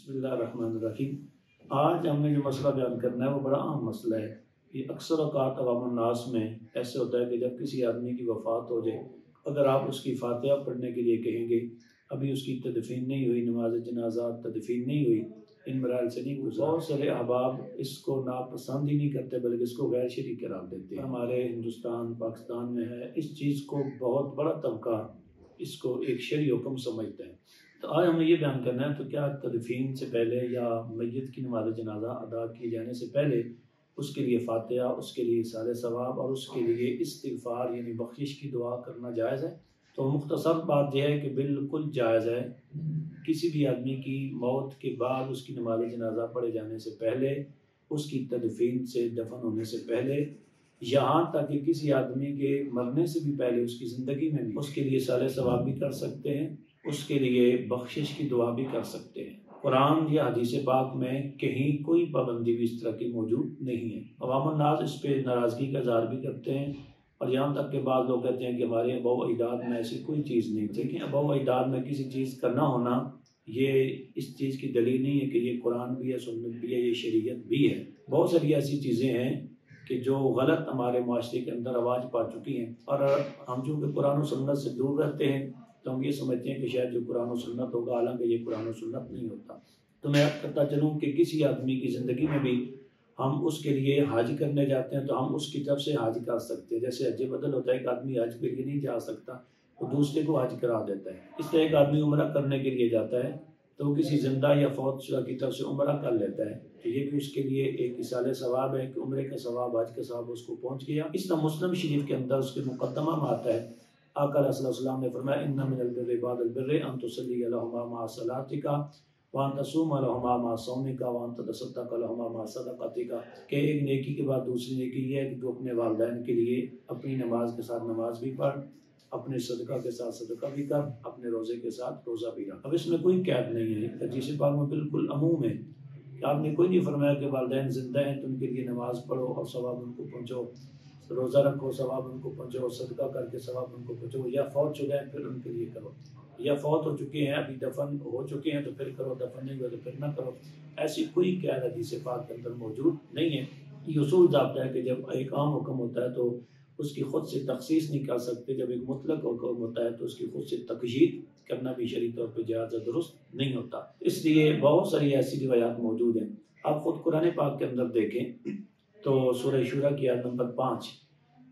بسم اللہ الرحمن الرحیم۔ آج ہم نے جو مسئلہ بیان کرنا ہے وہ بڑا عام مسئلہ ہے۔ یہ اکثر اوقات عوام الناس میں ایسے ہوتا ہے کہ جب کسی آدمی کی وفات ہو جائے، اگر آپ اس کی فاتحہ پڑھنے کے لیے کہیں گے، ابھی اس کی تدفین نہیں ہوئی، نماز جنازہ تدفین نہیں ہوئی، ان مراحل سے نہیں گزرا، بہت سارے احباب اس کو ناپسند ہی نہیں کرتے بلکہ اس کو غیر شرعی قرار دیتے ہیں۔ ہمارے ہندوستان پاکستان میں ہے، اس چیز کو بہت بڑا طبقہ اس کو ایک شرعی حکم سمجھتا ہے۔ تو آج ہمیں یہ بیان کرنا ہے تو کیا تدفین سے پہلے یا میت کی نماز جنازہ ادا کیے جانے سے پہلے اس کے لیے فاتحہ، اس کے لیے ایصال ثواب اور اس کے لیے استغفار یعنی بخشش کی دعا کرنا جائز ہے؟ تو مختصر بات یہ ہے کہ بالکل جائز ہے۔ کسی بھی آدمی کی موت کے بعد اس کی نماز جنازہ پڑھے جانے سے پہلے، اس کی تدفین سے دفن ہونے سے پہلے، یہاں تک کہ کسی آدمی کے مرنے سے بھی پہلے اس کی زندگی میں بھی اس کے لیے ایصال ثواب بھی کر سکتے ہیں، اس کے لیے بخشش کی دعا بھی کر سکتے ہیں۔ قرآن یا حدیث پاک میں کہیں کوئی پابندی بھی اس طرح کی موجود نہیں ہے۔ عوام الناس اس پہ ناراضگی کا اظہار بھی کرتے ہیں اور یہاں تک کہ بعض لوگ کہتے ہیں کہ ہمارے آباء و اجداد میں ایسی کوئی چیز نہیں تھی۔ لیکن آباء و اجداد میں کسی چیز کا نہ ہونا یہ اس چیز کی دلیل نہیں ہے کہ یہ قرآن بھی ہے، سنت بھی ہے، یہ شریعت بھی ہے۔ بہت ساری ایسی چیزیں ہیں کہ جو غلط ہمارے معاشرے کے اندر رواج پا چکی ہیں، اور ہم چونکہ قرآن و سنت سے دور رہتے ہیں تو ہم یہ سمجھتے ہیں کہ شاید جو قرآن و سنت ہوگا، حالانکہ یہ قرآن و سنت نہیں ہوتا۔ تو میں کرتا چلوں کہ کسی آدمی کی زندگی میں بھی ہم اس کے لیے حج کرنے جاتے ہیں تو ہم اس کی طرف سے حج کر سکتے ہیں۔ جیسے حج بدل ہوتا ہے، ایک آدمی حج کے لیے نہیں جا سکتا تو دوسرے کو حج کرا دیتا ہے۔ اس طرح ایک آدمی عمرہ کرنے کے لیے جاتا ہے تو وہ کسی زندہ یا فوت شدہ کی طرف سے عمرہ کر لیتا ہے تو یہ بھی اس کے لیے ایک ایصال ثواب ہے کہ عمرے کا ثواب، حج کا ثواب اس کو پہنچ گیا۔ اس طرح مسلم شریف کے اندر اس کے مقدمہ میں آتا ہے، آقا علیہ السلام نے فرمایا ان من البر بعد البر ان تصلی علیہما مع صلاتک وان تصوم علیہما مع صومک وان تتصدق علیہما مع صدقتک، کہ ایک نیکی کے بعد دوسری نیکی یہ ہے کہ تو اپنے والدین کے لیے اپنی نماز کے ساتھ نماز بھی پڑھ، اپنے صدقہ کے ساتھ صدقہ بھی کر، اپنے روزے کے ساتھ روزہ بھی رکھ۔ اب اس میں کوئی قید نہیں ہے، حدیث پاک میں بالکل عموم ہے کہ آپ نے کوئی نہیں فرمایا کہ والدین زندہ ہیں تو ان کے لیے نماز پڑھو اور ثواب ان کو پہنچو، روزہ رکھو ثواب ان کو پہنچو، صدقہ کر کے ثواب ان کو پہنچو، یا فوت چکے ہیں پھر ان کے لیے کرو، یا فوت ہو چکے ہیں ابھی دفن ہو چکے ہیں تو پھر کرو، دفن نہیں ہوئے تو پھر نہ کرو۔ ایسی کوئی قید حدیث پاک کے اندر موجود نہیں ہے۔ یہ اصول ضابطہ ہے کہ جب ایک عام حکم ہوتا ہے تو اس کی خود سے تخصیص نہیں کر سکتے، جب ایک مطلق حکم ہوتا ہے تو اس کی خود سے تقیید کرنا بھی شرعی طور پہ جائز درست نہیں ہوتا۔ اس لیے بہت ساری ایسی روایات موجود ہیں۔ آپ خود قرآن پاک کے اندر دیکھیں تو سورہ شورى کی آیت نمبر 5،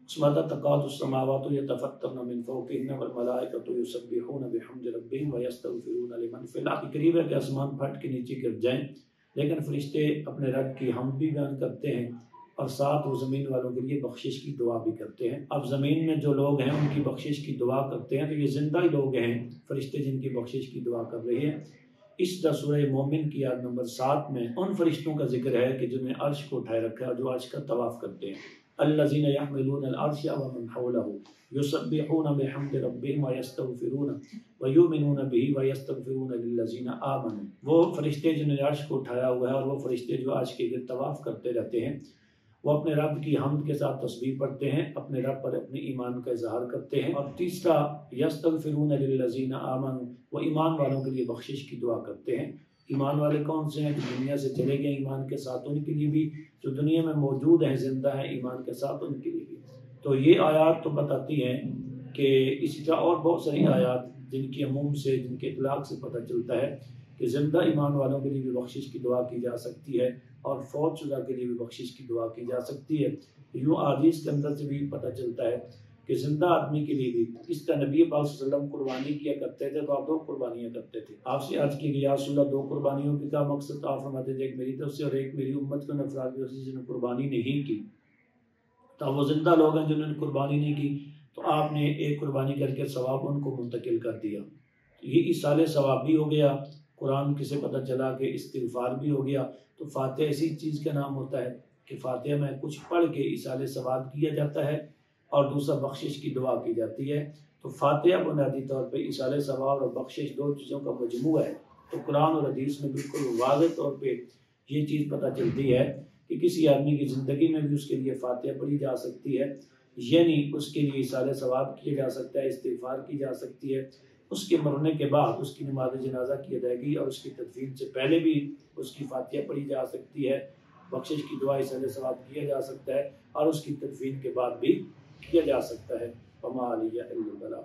اس میں تکاد السماوات یتفطرن من فوقہن والملائکۃ یسبحون بحمد ربہم ویستغفرون لمن فی الارض، قریب ہے کہ آسمان پھٹ کے نیچے گر جائیں، لیکن فرشتے اپنے رب کی حمد بھی بیان کرتے ہیں اور ساتھ وہ زمین والوں کے لیے بخشش کی دعا بھی کرتے ہیں۔ اب زمین میں جو لوگ ہیں ان کی بخشش کی دعا کرتے ہیں تو یہ زندہ ہی لوگ ہیں، فرشتے جن کی بخشش کی دعا کر رہے ہیں۔ اس طرح سورہ مومن کی آیت نمبر 7 میں ان فرشتوں کا ذکر ہے کہ جنہوں نے عرش کو اٹھائے رکھا ہے اور جو عرش کا طواف کرتے ہیں۔ الذین یحملون العرش ومن حولہ یسبحون بحمد ربہم ویستغفرون ویؤمنون بہ ویستغفرون للذین آمنوا، وہ فرشتے جنہوں نے عرش کو اٹھایا ہوا ہے اور وہ فرشتے جو عرش کے گرد طواف کرتے رہتے ہیں، وہ اپنے رب کی حمد کے ساتھ تسبیح پڑھتے ہیں، اپنے رب پر اپنے ایمان کا اظہار کرتے ہیں۔ اور تیسرا یستغفرون للذین آمنوا، وہ ایمان والوں کے لیے بخشش کی دعا کرتے ہیں۔ ایمان والے کون سے ہیں؟ جو دنیا سے چلے گئے ایمان کے ساتھ، ان کے لیے بھی، جو دنیا میں موجود ہیں زندہ ہیں ایمان کے ساتھ، ان کے لیے بھی۔ تو یہ آیات تو بتاتی ہیں کہ اسی طرح اور بہت ساری آیات جن کی عموم سے، جن کے اطلاق سے پتہ چلتا ہے کہ زندہ ایمان والوں کے لیے بھی بخشش کی دعا کی جا سکتی ہے اور فوت شدہ کے لیے بھی بخشش کی دعا کی جا سکتی ہے۔ یوں احادیث کے اندر سے بھی پتہ چلتا ہے کہ زندہ آدمی کے لیے بھی، اس طرح نبی پاک صلی اللہ علیہ وسلم قربانی کیا کرتے تھے تو آپ 2 قربانیاں کرتے تھے۔ آپ سے عرض کی گئی یا رسول اللہ 2 قربانیوں کی کیا مقصد؟ آپ فرماتے تھے ایک میری طرف سے اور ایک میری امت کے افراد کی طرف سے جنہوں نے قربانی نہیں کی۔ تو وہ زندہ لوگ ہیں جنہوں نے قربانی نہیں کی تو آپ نے ایک قربانی کر کے ثواب ان کو منتقل کر دیا۔ یہ ایصال ثواب بھی ہو گیا، قرآن سے پتہ چلا کہ استغفار بھی ہو گیا۔ تو فاتحہ ایسی چیز کا نام ہوتا ہے کہ فاتحہ میں کچھ پڑھ کے ایصال ثواب کیا جاتا ہے اور دوسرا بخشش کی دعا کی جاتی ہے۔ تو فاتحہ بنیادی طور پہ ایصال ثواب اور بخشش 2 چیزوں کا مجموعہ ہے۔ تو قرآن اور حدیث میں بالکل واضح طور پہ یہ چیز پتہ چلتی ہے کہ کسی آدمی کی زندگی میں بھی اس کے لیے فاتحہ پڑھی جا سکتی ہے، یعنی اس کے لیے ایصال ثواب کیا جا سکتا ہے، استغفار کی جا سکتی ہے، اس کے مرنے کے بعد اس کی نماز جنازہ کی ادائیگی اور اس کی تدفین سے پہلے بھی اس کی فاتحہ پڑھی جا سکتی ہے، بخشش کی دعا ایصال ثواب کیا جا سکتا ہے، اور اس کی تدفین کے بعد بھی کیا جا سکتا ہے۔ وما علیہ الا البلاغ۔